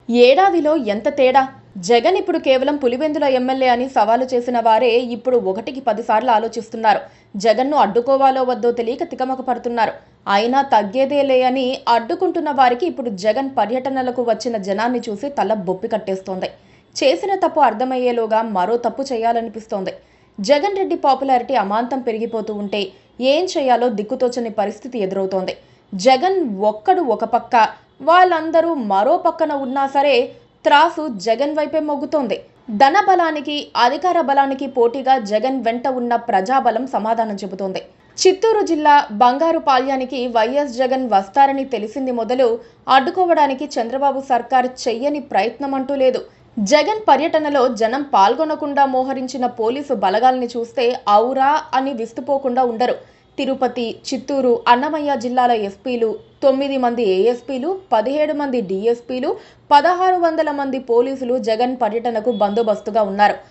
ఏడాదిలో ఎంత తేడా! జగన్ ఇప్పుడు కేవలం పులివెందుల ఎమ్మెల్యే అని సవాలు చేసిన వారే ఇప్పుడు ఒకటికి 10 సార్లు ఆలోచిస్తున్నారు. జగన్ను అడ్డుకోవాలో వద్దో తెలియక తికమక పడుతున్నారు. అయినా తగ్గేదేలే అని అడ్డుకుంటున్న వారికి ఇప్పుడు జగన్ పర్యటనలకు వచ్చిన జనాన్ని చూసి తల బొప్పి కట్టేస్తోంది. చేసిన తప్పు అర్థమయ్యేలోగా మరో తప్పు చేయాలనిపిస్తోంది. జగన్ రెడ్డి పాపులారిటీ అమాంతం పెరిగిపోతూ ఉంటే ఏం చేయాలో దిక్కుతోచని పరిస్థితి ఎదురవుతోంది. జగన్ ఒక్కడు ఒక పక్క, వాళ్ళందరూ మరో పక్కన ఉన్నా సరే త్రాసు జగన్ వైపే మొగ్గుతోంది. ధన బలానికి, అధికార బలానికి పోటీగా జగన్ వెంట ఉన్న ప్రజాబలం సమాధానం చెబుతోంది. చిత్తూరు జిల్లా బంగారుపాళ్యానికి వైఎస్ జగన్ వస్తారని తెలిసింది మొదలు అడ్డుకోవడానికి చంద్రబాబు సర్కార్ చెయ్యని ప్రయత్నమంటూ లేదు. జగన్ పర్యటనలో జనం పాల్గొనకుండా మోహరించిన పోలీసు బలగాల్ని చూస్తే ఔరా అని విస్తుపోకుండా ఉండరు. తిరుపతి, చిత్తూరు, అన్నమయ్య జిల్లాల ఎస్పీలు, 9 మంది ఏఎస్పీలు, 17 మంది డీఎస్పీలు, 1600 మంది పోలీసులు జగన్ పర్యటనకు బందోబస్తుగా ఉన్నారు.